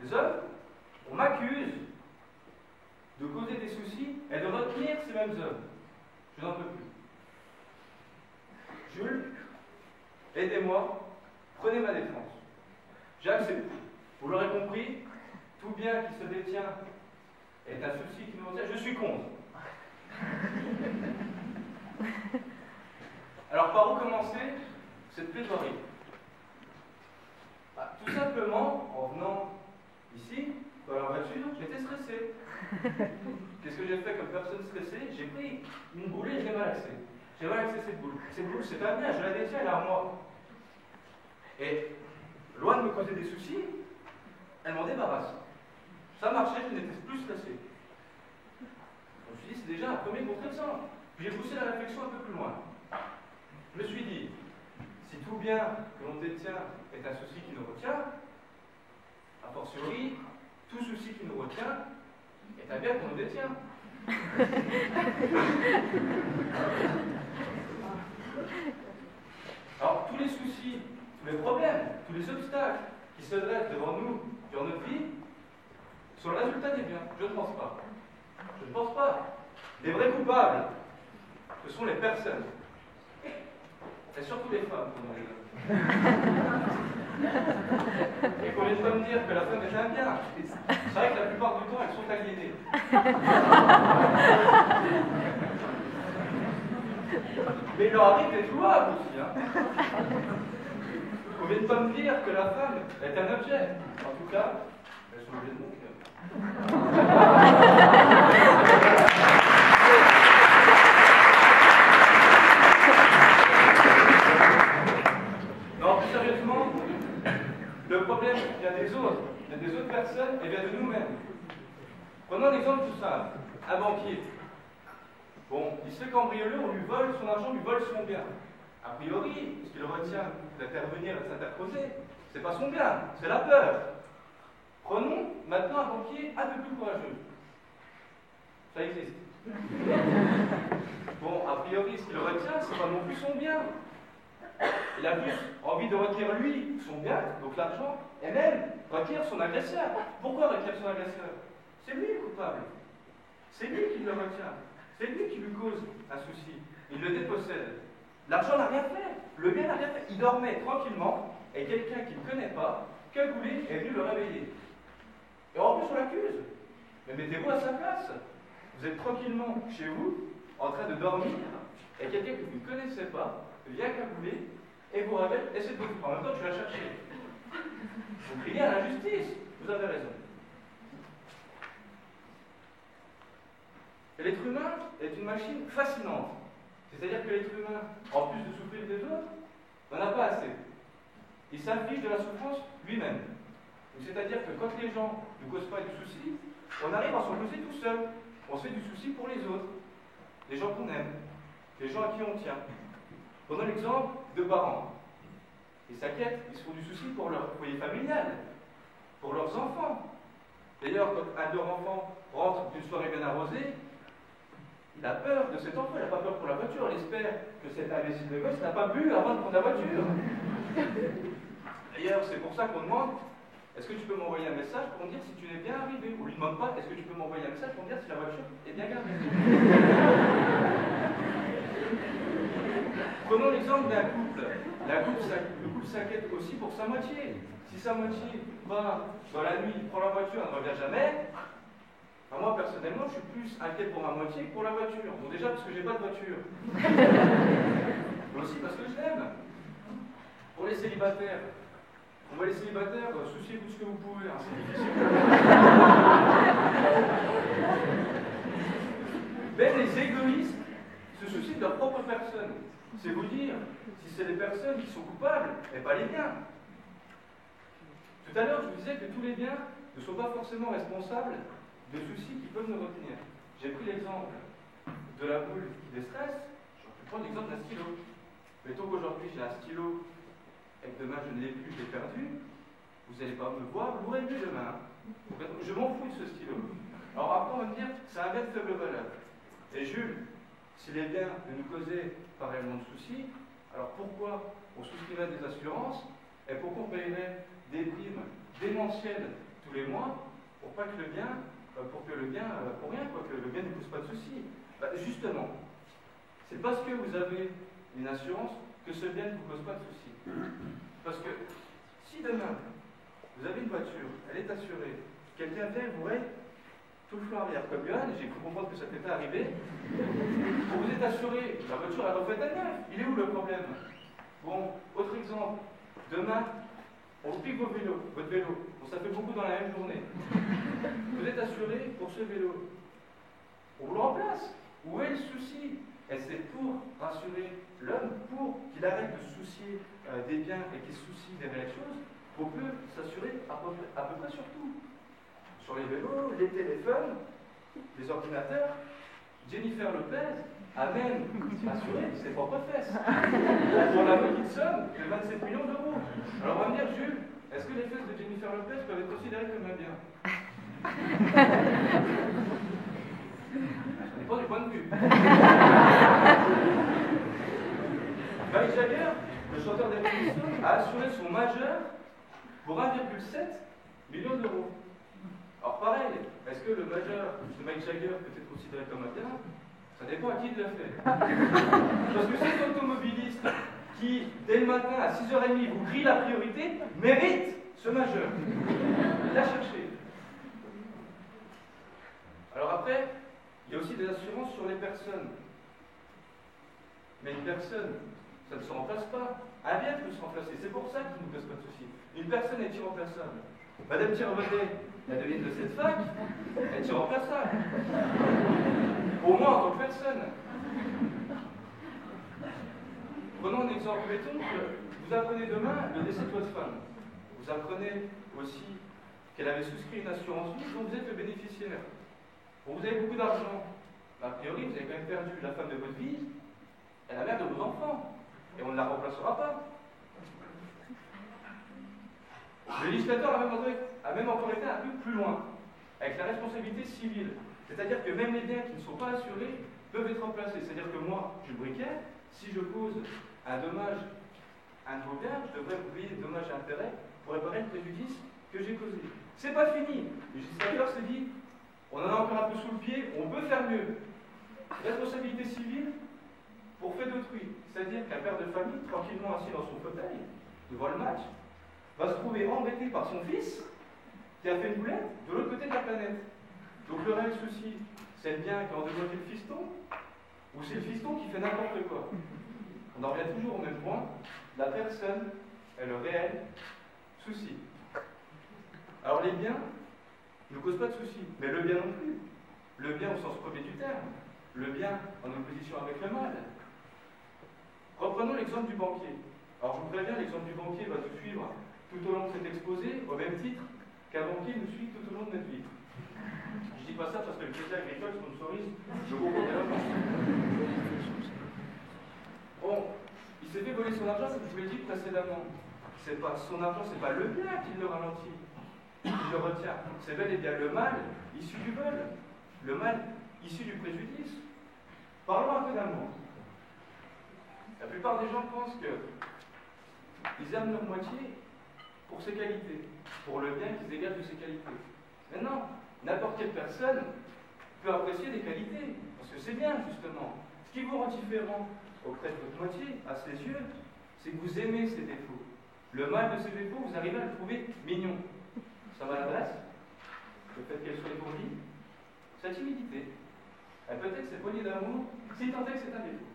les hommes, on m'accuse de causer des soucis et de retenir ces mêmes hommes. Je n'en peux plus. Jules, aidez-moi, prenez ma défense. J'ai accepté. Vous l'aurez compris, tout bien qui se détient est un souci qui nous retient. Je suis contre. Alors, par où commencer cette plaidoirie? Tout simplement, en venant ici, dans la voiture, j'étais stressé. Qu'est-ce que j'ai fait comme personne stressée? J'ai pris une boule et je l'ai malaxée. J'ai malaxé cette boule. Cette boule, c'est pas bien, je la détiens, elle est à moi. Et, loin de me causer des soucis, elle m'en débarrasse. Ça marchait, je n'étais plus stressé. Je me suis dit, c'est déjà un premier contre-exemple. Puis j'ai poussé la réflexion un peu plus loin. Je me suis dit, si tout bien que l'on détient est un souci qui nous retient, a fortiori, tout souci qui nous retient est un bien qu'on nous détient. Alors, tous les soucis, tous les problèmes, tous les obstacles qui se dressent devant nous dans notre vie sont le résultat des biens. Je ne pense pas. Je ne pense pas. Les vrais coupables, ce sont les personnes. Et surtout les femmes, comme on les nomme. Et qu'on vient pas me dire que la femme est un bien. C'est vrai que la plupart du temps, elles sont aliénées. Mais il leur arrive d'être louables aussi. Hein. On vient pas me dire que la femme est un objet. En tout cas, elles sont l'objet de mon cœur. Non, plus sérieusement, le problème vient des autres. Il y a des autres personnes et vient de nous-mêmes. Prenons un exemple tout simple. Un banquier. Bon, il se fait cambrioler, on lui vole son argent, on lui vole son bien. A priori, ce qu'il retient d'intervenir et de s'interposer, c'est pas son bien, c'est la peur. Prenons maintenant un banquier un peu plus courageux. Ça existe. Bon, a priori, ce qu'il retient, c'est pas non plus son bien. Il a plus envie de retenir lui son bien, donc l'argent, et même retenir son agresseur. Pourquoi retenir son agresseur? C'est lui le coupable. C'est lui qui le retient. C'est lui qui lui cause un souci. Il le dépossède. L'argent n'a rien fait. Le bien n'a rien fait. Il dormait tranquillement et quelqu'un qu'il ne connaît pas, cagoulé, est venu le réveiller. Et en plus, on l'accuse. Mais mettez-vous à sa place. Vous êtes tranquillement chez vous, en train de dormir, et quelqu'un que vous ne connaissez pas vient cagoulé et vous réveille, et c'est tout. En même temps, tu l'as cherché. Vous criez à l'injustice. Vous avez raison. Et l'être humain est une machine fascinante. C'est-à-dire que l'être humain, en plus de souffrir des autres, n'en a pas assez. Il s'inflige de la souffrance lui-même. C'est-à-dire que quand les gens ne causent pas du souci, on arrive à s'en causer tout seul. On se fait du souci pour les autres. Les gens qu'on aime, les gens à qui on tient. Prenons l'exemple de parents. Ils s'inquiètent, ils se font du souci pour leur foyer familial, pour leurs enfants. D'ailleurs, quand un de leurs enfants rentre d'une soirée bien arrosée, il a peur de cet enfant, il n'a pas peur pour la voiture, il espère que cet imbécile de gosse n'a pas bu avant de prendre la voiture. D'ailleurs, c'est pour ça qu'on demande, est-ce que tu peux m'envoyer un message pour me dire si tu es bien arrivé? On ne lui demande pas, est-ce que tu peux m'envoyer un message pour me dire si la voiture est bien garée? Prenons l'exemple d'un couple. Le couple s'inquiète aussi pour sa moitié. Si sa moitié va dans la nuit, prend la voiture, elle ne revient jamais, moi personnellement, je suis plus inquiet pour ma moitié que pour la voiture. Bon, déjà parce que j'ai pas de voiture. Mais aussi parce que je l'aime. Pour les célibataires, les célibataires, souciez-vous de ce que vous pouvez, hein, c'est difficile. Même les égoïstes se soucient de leur propre personne. C'est vous dire si c'est les personnes qui sont coupables et pas les biens. Tout à l'heure, je vous disais que tous les biens ne sont pas forcément responsables de soucis qui peuvent nous retenir. J'ai pris l'exemple de la boule qui déstresse, je vais prendre l'exemple d'un stylo. Mettons qu'aujourd'hui j'ai un stylo et que demain je ne l'ai plus, je l'ai perdu, vous n'allez pas me voir, vous l'aurez vu demain. Je m'en fous de ce stylo. Alors après on va me dire, c'est un bien de faible valeur. Et Jules, s'il est bien de nous causer pas réellement de soucis, alors pourquoi on souscrirait des assurances et pourquoi on paierait des primes démentielles tous les mois pour pas que le bien, pour rien, quoi, que le bien ne cause pas de soucis. Justement, c'est parce que vous avez une assurance que ce bien ne vous cause pas de soucis. Parce que si demain, vous avez une voiture, elle est assurée, quelqu'un vient et vous voyez tout le flanc arrière comme Johan, j'ai cru comprendre que ça t'était arrivé, vous êtes assuré, la voiture elle refait à neuf, il est où le problème? Bon, autre exemple, demain, on vous pique votre vélo, bon, ça fait beaucoup dans la même journée. Vous êtes assuré pour ce vélo, on vous le remplace. Où est le souci? Et c'est pour rassurer l'homme, pour qu'il arrête de se soucier des biens et qu'il se soucie des réelles choses, qu'on peut s'assurer à peu près sur tout. Sur les vélos, les téléphones, les ordinateurs. Jennifer Lopez a même assuré ses propres fesses. Pour la petite somme de 27 millions d'euros. Alors on va me dire, Jules, est-ce que les fesses de Jennifer Lopez peuvent être considérées comme un bien? Ça dépend du point de vue. Mick Jagger, le chanteur des Rolling Stones, a assuré son majeur pour 1,7 million d'euros. Alors pareil, est-ce que le majeur de Mick Jagger peut être considéré comme un bien? Ça dépend à qui il le fait. Parce que cet automobiliste qui, dès le matin à 6h30, vous grille la priorité, mérite ce majeur. Il l'a cherché. Alors après, il y a aussi des assurances sur les personnes. Mais une personne, ça ne se remplace pas. Un bien peut se remplacer. C'est pour ça qu'il ne nous pose pas de soucis. Une personne est irremplaçable. Madame Thierry, la devienne de cette fac, elle est irremplaçable. Au moins en tant que personne. Prenons un exemple. Mettons que vous apprenez demain le décès de votre femme. Vous apprenez aussi qu'elle avait souscrit une assurance vie dont vous êtes le bénéficiaire. Bon, vous avez beaucoup d'argent. A priori, vous avez quand même perdu la femme de votre vie et la mère de vos enfants. Et on ne la remplacera pas. Le législateur a même encore été un peu plus loin, avec la responsabilité civile. C'est-à-dire que même les biens qui ne sont pas assurés peuvent être remplacés. C'est-à-dire que moi, je suis briquet, si je cause un dommage à un de vos biens, je devrais vous payer des dommages et intérêts pour réparer le préjudice que j'ai causé. C'est pas fini. Le législateur s'est dit, on en a encore un peu sous le pied, on peut faire mieux. Responsabilité civile pour fait d'autrui. C'est-à-dire qu'un père de famille, tranquillement assis dans son fauteuil, devant le match, va se trouver embêté par son fils qui a fait une boulette de l'autre côté de la planète. Donc le réel souci, c'est le bien qui a endommagé le fiston, ou c'est le fiston qui fait n'importe quoi. On en revient toujours au même point, la personne est le réel souci. Alors les biens ne causent pas de soucis, mais le bien non plus. Le bien au sens premier du terme, le bien en opposition avec le mal. Reprenons l'exemple du banquier. Alors je vous préviens, l'exemple du banquier va nous suivre tout au long de cet exposé, au même titre qu'un banquier nous suit tout au long de notre vie. Je dis pas ça parce que le Crédit Agricole sponsorise le gros gouvernement. Bon, il s'est fait voler son argent, comme je vous l'ai dit précédemment. C'est pas son argent, c'est pas le bien qui le ralentit, qui le retient. C'est bel et bien le mal issu du vol, le mal issu du préjudice. Parlons un peu d'amour. La plupart des gens pensent qu'ils aiment leur moitié pour ses qualités, pour le bien qu'ils dégagent de ses qualités. Mais non, n'importe quelle personne peut apprécier des qualités, parce que c'est bien, justement. Ce qui vous rend différent auprès de votre moitié, à ses yeux, c'est que vous aimez ses défauts. Le mal de ses défauts, vous arrivez à le trouver mignon. Sa maladresse, le fait qu'elle soit étourdie, sa timidité, peut-être ses poignées d'amour, si tant est que c'est un défaut.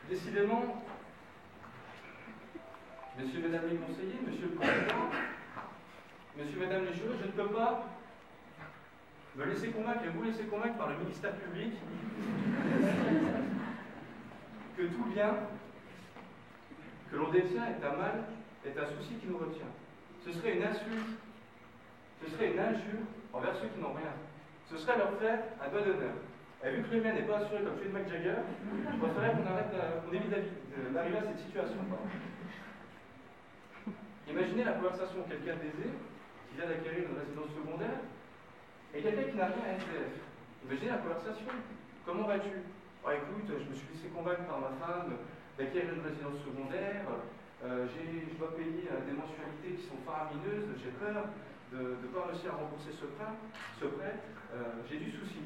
Décidément, messieurs, mesdames les conseillers, monsieur le président, messieurs, mesdames les jurés, je ne peux pas me laisser convaincre et vous laisser convaincre par le ministère public que tout bien que l'on détient est un mal, est un souci qui nous retient. Ce serait une insulte, ce serait une injure envers ceux qui n'ont rien. Ce serait leur faire un doigt d'honneur. Et vu que le mien n'est pas assuré comme celui de Mick Jagger, je préférerais qu'on évite d'arriver à cette situation. Imaginez la conversation, quelqu'un d'aisé, qui vient d'acquérir une résidence secondaire, et quelqu'un qui n'a rien à SDF. Imaginez la conversation. Comment vas-tu? Oh, écoute, je me suis laissé convaincre par ma femme d'acquérir une résidence secondaire, Je dois payer des mensualités qui sont faramineuses, j'ai peur de ne pas réussir à rembourser ce prêt, j'ai du souci.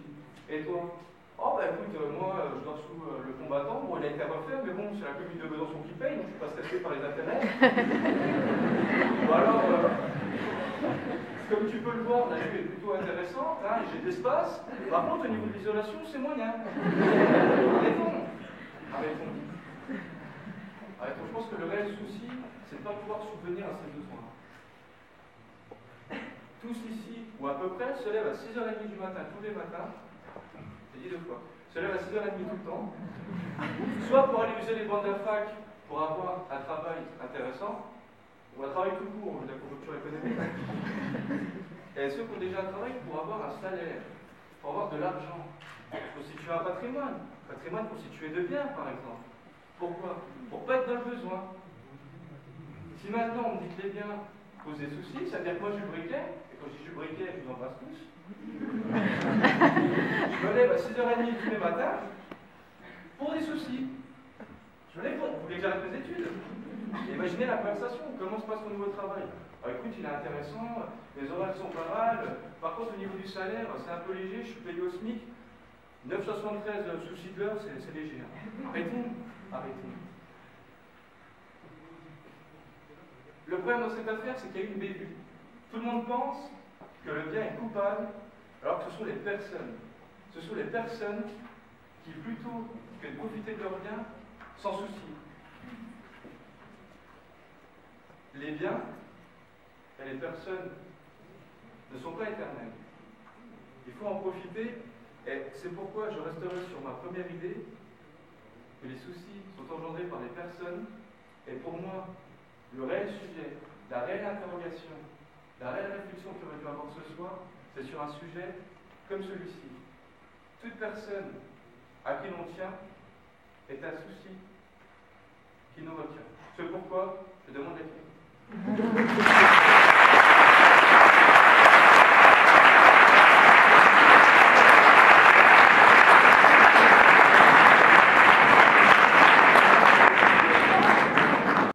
Et toi? Oh bah écoute, moi je dors sous le combattant, bon il a été refaire, mais bon c'est la commune de Besançon qui paye, donc je suis pas stressé par les intérêts. Ou alors, comme tu peux le voir, la vue est plutôt intéressante, hein, et j'ai de l'espace. Par contre au niveau de l'isolation, c'est moyen. Arrêtons. Arrêtons. Je pense que le réel souci, c'est de ne pas pouvoir subvenir à ses besoins. Tous ici, ou à peu près, se lèvent à 6h30 du matin, tous les matins. J'ai dit 2 fois. Se lèvent à 6h30 tout le temps. Soit pour aller user les bancs de la fac pour avoir un travail intéressant, ou un travail tout court, de la conjoncture économique. Et ceux qui ont déjà un travail pour avoir un salaire, pour avoir de l'argent, pour constituer un patrimoine. Patrimoine constitué de biens, par exemple. Pourquoi? Pour ne pas être dans le besoin. Si maintenant on me dit que les biens posent des soucis, ça veut dire que moi je suis briquet, et quand je dis je suis briquet, je vous embrasse tous. Je me lève à 6h30 tous les matins pour des soucis. Je me lève pour. Vous voulez que j'arrête mes études? Imaginez la conversation, comment se passe mon nouveau travail? Écoute, il est intéressant, les horaires sont pas mal, par contre au niveau du salaire, c'est un peu léger, je suis payé au SMIC. 9,73 soucis de l'heure, c'est léger. Arrêtons. Le problème dans cette affaire, c'est qu'il y a une bévue. Tout le monde pense que le bien est coupable, alors que ce sont les personnes. Ce sont les personnes qui, plutôt que de profiter de leurs biens, s'en soucient. Les biens et les personnes ne sont pas éternels. Il faut en profiter, et c'est pourquoi je resterai sur ma première idée, que les soucis sont engendrés par les personnes, et pour moi, le réel sujet, la réelle interrogation, la réelle réflexion que j'aurais dû avoir ce soir, c'est sur un sujet comme celui-ci. Toute personne à qui l'on tient est un souci qui nous retient. C'est pourquoi je demande la clé.